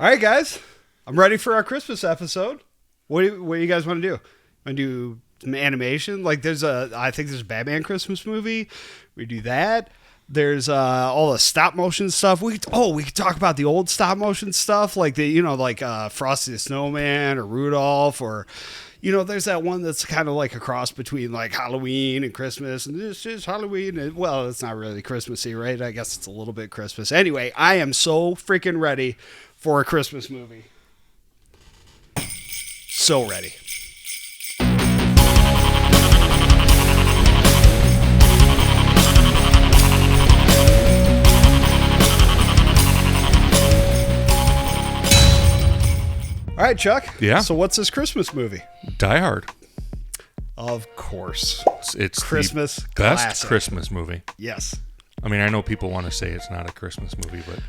All right, guys. I'm ready for our Christmas episode. What do you guys want to do? Want to do some animation? Like I think there's a Batman Christmas movie. We do that. There's all the stop motion stuff. We could talk about the old stop motion stuff, like Frosty the Snowman or Rudolph, or there's that one that's kind of like a cross between like Halloween and Christmas, and this is Halloween. And, well, it's not really Christmassy, right? I guess it's a little bit Christmas. Anyway, I am so freaking ready for a Christmas movie. So ready. All right, Chuck. Yeah. So what's this Christmas movie? Die Hard. Of course. It's Christmas the best classic. Christmas movie. Yes. I mean, I know people want to say it's not a Christmas movie, but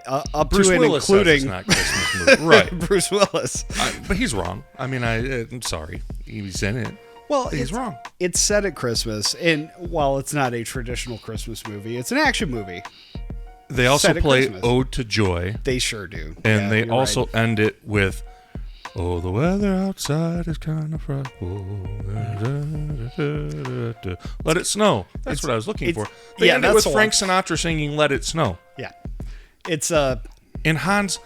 up Bruce to and Willis including says it's not a Christmas movie. Right. Bruce Willis. But he's wrong. I mean, I'm sorry. He's in it. Well, he's wrong. It's set at Christmas, and while it's not a traditional Christmas movie, it's an action movie. They also play Christmas. Ode to Joy. They sure do. And they also end it with, oh, the weather outside is kind of frightful. Let it snow. That's what I was looking for. They end it with Frank Sinatra singing Let It Snow. Yeah. It's And Hans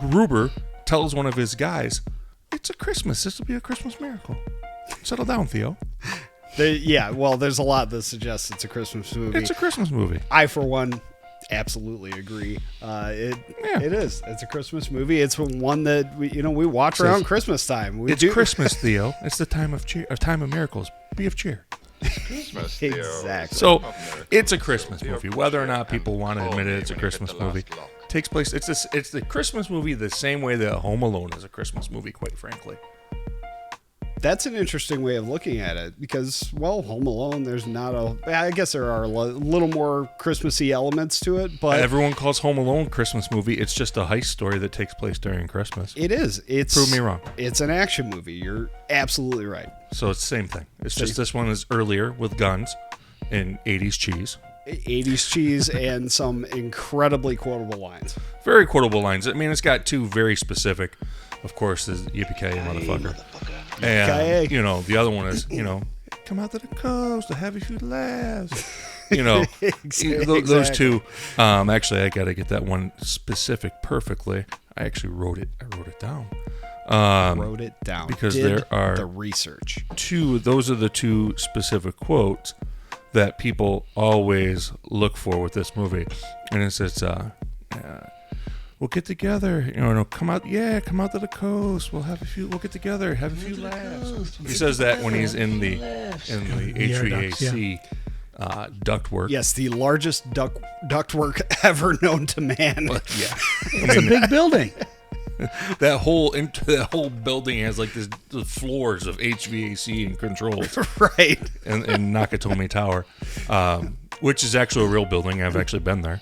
Gruber tells one of his guys, it's a Christmas. This will be a Christmas miracle. Settle down, Theo. There's a lot that suggests it's a Christmas movie. It's a Christmas movie. I, for one, absolutely agree. It is. It's a Christmas movie. It's one that we watch around Christmas time. It's Christmas, Theo. It's the time of cheer, a time of miracles. Be of cheer. Christmas, Theo. Exactly. So it's a Christmas movie. Whether or not people want to admit it, it's a Christmas movie. Takes place. It's the Christmas movie the same way that Home Alone is a Christmas movie. Quite frankly. That's an interesting way of looking at it because, well, Home Alone, there's not I guess there are a little more Christmassy elements to it, but everyone calls Home Alone Christmas movie. It's just a heist story that takes place during Christmas. It is. Prove me wrong. It's an action movie. You're absolutely right. So it's the same thing. It's just this one is earlier with guns and 80s cheese. 80s cheese and some incredibly quotable lines. Very quotable lines. I mean, it's got two very specific. Of course, is yippee-ki-yay, motherfucker. And, the other one is, come out to the coast to have a few laughs. Exactly. Those two. Actually, I got to get that one specific perfectly. I actually wrote it down. Wrote it down. Because there are the research. Those are the two specific quotes that people always look for with this movie. And it says, we'll get together, come out to the coast. We'll get together, have a few laughs. He says that when he's in the HVAC ductwork. Yes, the largest ductwork ever known to man. Yeah, it's a big building. That whole building has like the floors of HVAC and controls, right? In Nakatomi Tower, which is actually a real building. I've actually been there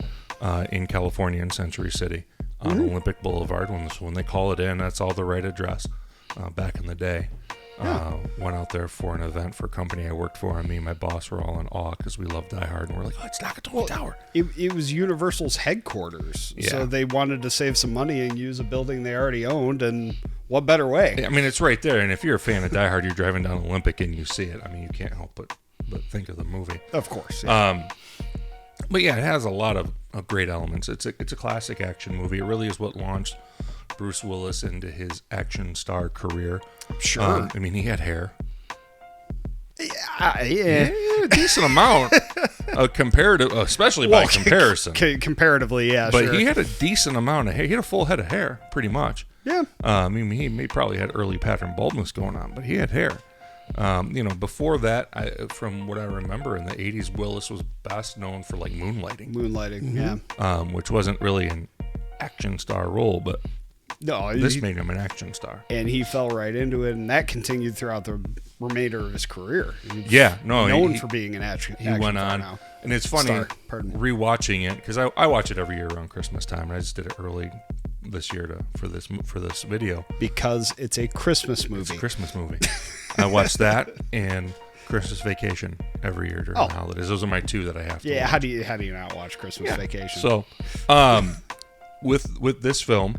in California in Century City. On Olympic Boulevard, when they call it in, that's all the right address. Back in the day, went out there for an event for a company I worked for, and me and my boss were all in awe because we love Die Hard, and we're like, "Oh, it's Nakatomi Tower." It was Universal's headquarters, so they wanted to save some money and use a building they already owned, and what better way? I mean, it's right there, and if you're a fan of Die Hard, you're driving down Olympic and you see it. I mean, you can't help but think of the movie. Of course. Yeah. But yeah, it has a lot of great elements. It's a classic action movie. It really is what launched Bruce Willis into his action star career. Sure. I mean, he had hair. Yeah. A decent amount, especially by comparison. Comparatively, yeah. But sure. he had a decent amount of hair. He had a full head of hair, pretty much. Yeah. I mean, he probably had early pattern baldness going on, but he had hair. Before that, from what I remember in the 80s, Willis was best known for like moonlighting, yeah. Which wasn't really an action star role, but this made him an action star. And he fell right into it, and that continued throughout the remainder of his career. Known for being an action. He went on, now. And it's funny rewatching it because I watch it every year around Christmas time, and I just did it early this year for this video because it's a Christmas movie. It's a Christmas movie. I watch that and Christmas Vacation every year during the holidays. Those are my two that I have to watch. How do you not watch Christmas Vacation? So, with this film,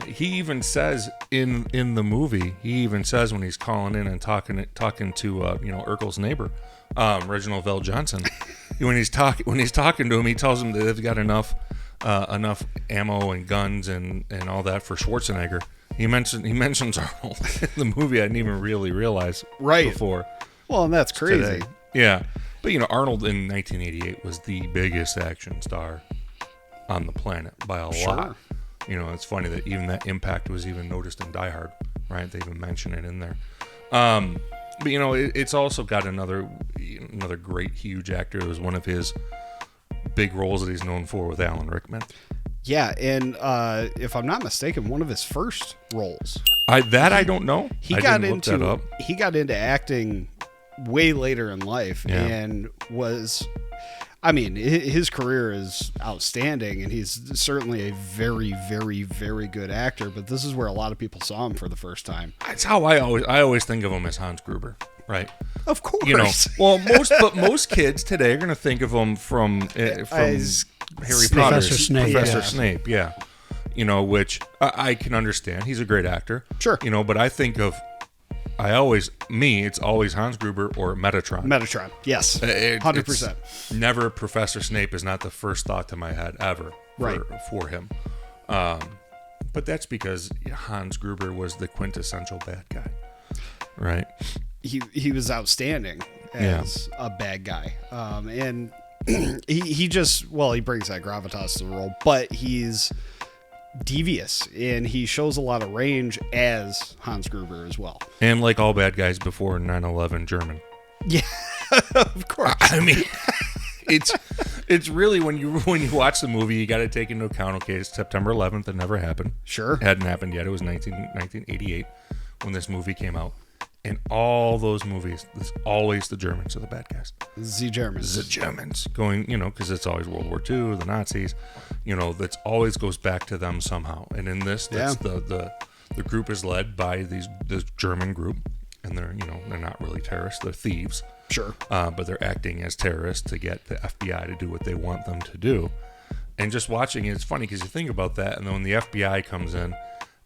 He even says in the movie, he even says when he's calling in and talking to Urkel's neighbor, Reginald Vell Johnson, when he's talking to him, he tells him that they've got enough ammo and guns and all that for Schwarzenegger. He mentions Arnold in the movie. I didn't even really realize before. Well, and that's crazy. Today. Yeah, but Arnold in 1988 was the biggest action star on the planet by a lot. It's funny that even that impact was even noticed in Die Hard, right? They even mention it in there. But it's also got another great, huge actor. It was one of his big roles that he's known for with Alan Rickman. Yeah, and if I'm not mistaken, one of his first roles. I don't know. He got into acting way later in life, and was. I mean, his career is outstanding, and he's certainly a very, very, very good actor. But this is where a lot of people saw him for the first time. That's how I always think of him, as Hans Gruber, right? Of course. Most kids today are going to think of him from Harry Potter, Professor Snape, yeah. Which I can understand. He's a great actor, sure. But I think of. It's always Hans Gruber or Metatron. Metatron, yes, 100%. Never Professor Snape is not the first thought to my head ever for him. But that's because Hans Gruber was the quintessential bad guy, right? He was outstanding as a bad guy, and he brings that gravitas to the role, but he's devious, and he shows a lot of range as Hans Gruber as well. And like all bad guys before 9/11, German. Yeah, of course. I mean, it's really when you watch the movie, you got to take into account. Okay, it's September 11th. It never happened. Sure, it hadn't happened yet. It was 1988 when this movie came out. In all those movies, it's always the Germans are the bad guys. The Germans going, because it's always World War II, the Nazis, that's always goes back to them somehow. And in this, that's the group is led by this German group, and they're not really terrorists, they're thieves. Sure. But they're acting as terrorists to get the FBI to do what they want them to do. And just watching it, it's funny because you think about that, and then when the FBI comes in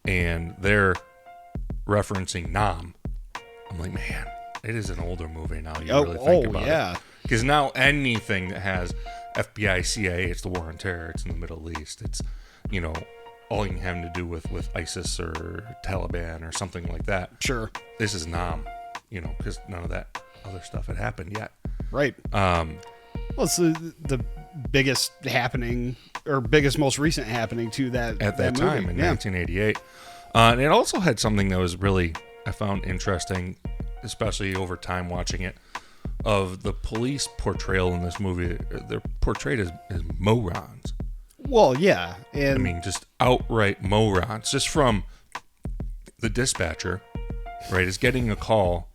and they're referencing Nam, I'm like, man, it is an older movie now. You really think about it. Because now anything that has FBI, CIA, it's the war on terror. It's in the Middle East. It's, all you having to do with ISIS or Taliban or something like that. Sure. This is Nam, because none of that other stuff had happened yet. Right. Well, it's the biggest happening, or biggest, most recent happening to that at that movie. time in 1988. And it also had something that was really, I found interesting, especially over time watching it, of the police portrayal in this movie. They're portrayed as morons. Well, yeah. And I mean, just outright morons. Just from the dispatcher, right, is getting a call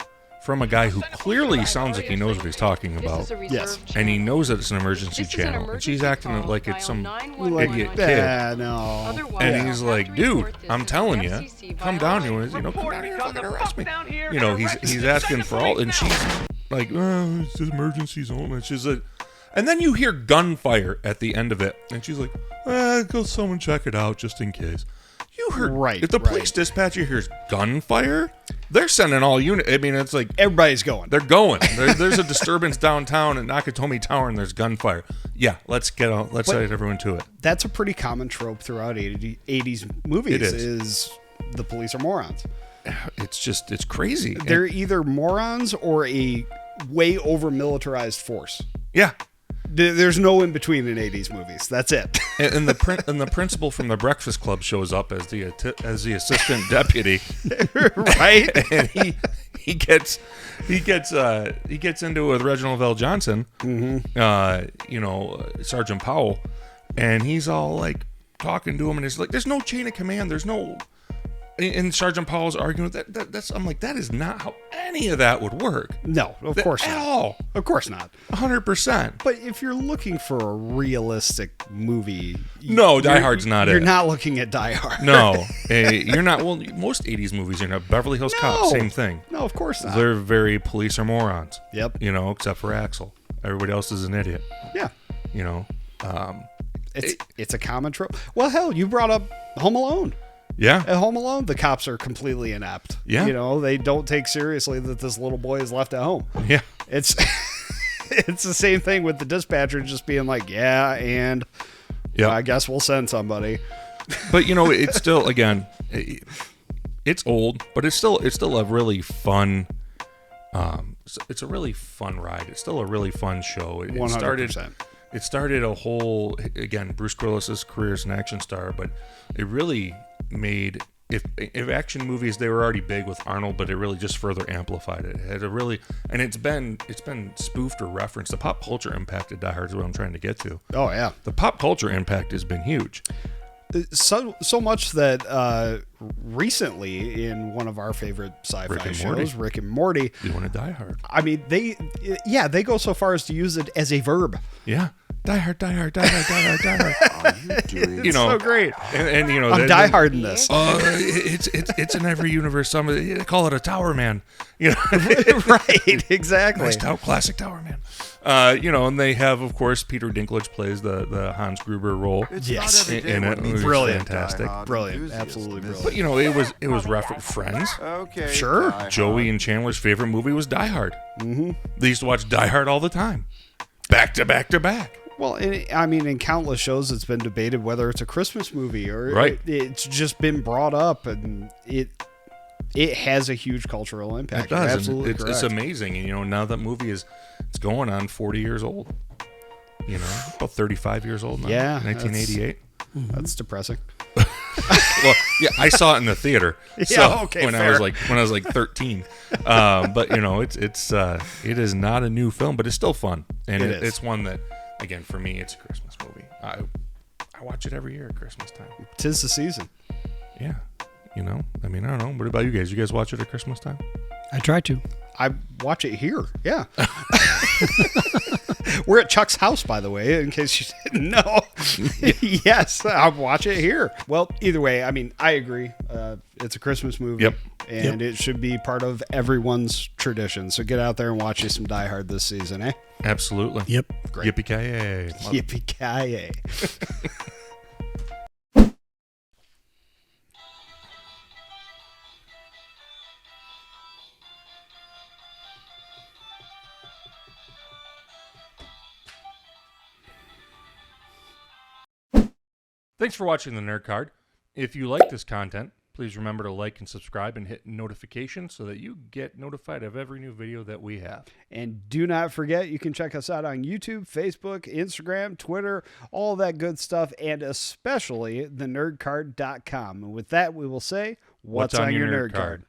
from a guy who clearly sounds like he knows what he's talking about. Yes. And he knows that it's an emergency channel. And she's acting like it's some idiot kid. No. And he's like, dude, I'm telling you, come down here. Come down here and fucking arrest me. He's asking for all. And she's like, oh, it's an emergency zone. And she's like, and then you hear gunfire at the end of it. And she's like, go someone check it out just in case. You heard, right? If the police dispatcher hears gunfire, they're sending all units. I mean, it's like everybody's going. They're going. There's a disturbance downtown at Nakatomi Tower, and there's gunfire. Yeah, let's set everyone to it. That's a pretty common trope throughout 80s movies. It is the police are morons. It's crazy. They're either morons or a way over militarized force. Yeah. There's no in between in 80s movies. That's it. and the principal from the Breakfast Club shows up as the assistant deputy, right? And he gets into it with Reginald Vell Johnson, Sergeant Powell, and he's all like talking to him, and it's like, there's no chain of command. There's no. And Sergeant Powell's arguing that's. I'm like, that is not how any of that would work. No, of course not. At all. Of course not. 100%. But if you're looking for a realistic movie, no, Die Hard's not it. You're not looking at Die Hard. No, you're not. Well, most 80s movies are not. Beverly Hills Cop, same thing. No, of course not. They're very police are morons. Yep. Except for Axel. Everybody else is an idiot. Yeah. It's a common trope. Well, hell, you brought up Home Alone. Yeah. At Home Alone, the cops are completely inept. Yeah. You know, they don't take seriously that this little boy is left at home. Yeah. It's it's the same thing with the dispatcher just being like, yeah, and I guess we'll send somebody. But, you know, it's still, again, it's old, but it's still a really fun, it's a really fun ride. It's still a really fun show. It 100%. It started a whole, again, Bruce Willis's career as an action star, but it really made, if action movies, they were already big with Arnold, but it really just further amplified it. It had a really, and it's been spoofed or referenced. The pop culture impact of Die Hard is what I'm trying to get to. Oh, yeah. The pop culture impact has been huge. So much that recently in one of our favorite sci-fi shows, Rick and Morty, doing a Die Hard. I mean, they go so far as to use it as a verb. Yeah. Die Hard, Die Hard, Die Hard, Die Hard, Die Hard. You know, so great. And you know, I'm Die Hard in this. It's in every universe. They call it a Tower Man. You know, right? Exactly. Nice classic Tower Man. You know, and they have, of course, Peter Dinklage plays the Hans Gruber role. Yes, in it. Brilliant, fantastic, brilliant, absolutely brilliant. But you know, it was Friends. Okay, sure. Joey and Chandler's favorite movie was Die Hard. Mm-hmm. They used to watch Die Hard all the time, back to back to back. Well, I mean, in countless shows, it's been debated whether it's a Christmas movie or right. It's just been brought up, and it has a huge cultural impact. It does. You're absolutely it's correct. amazing, and you know, now that movie it's going on 40 years old. You know, about 35 years old now. Yeah, 1988. That's depressing. Well, yeah, I saw it in the theater. So Yeah, okay, when fair. I was like 13. But you know, it is not a new film, but it's still fun, and it's one that, again, for me, it's a Christmas movie. I watch it every year at Christmas time. 'Tis the season. Yeah, you know, I mean, I don't know. What about you guys? You guys watch it at Christmas time? I try to. I watch it here. Yeah. We're at Chuck's house, by the way, in case you didn't know. Yes, I watch it here. Well, either way, I mean, I agree. It's a Christmas movie. Yep. And it should be part of everyone's tradition. So get out there and watch you some Die Hard this season, eh? Absolutely. Yep. Great. Yippee-ki-yay. Yippee-ki-yay. Thanks for watching the Nerd Card. If you like this content, please remember to like and subscribe and hit notifications so that you get notified of every new video that we have. And do not forget, you can check us out on YouTube, Facebook, Instagram, Twitter, all that good stuff, and especially thenerdcard.com. And with that, we will say, what's on your nerd card?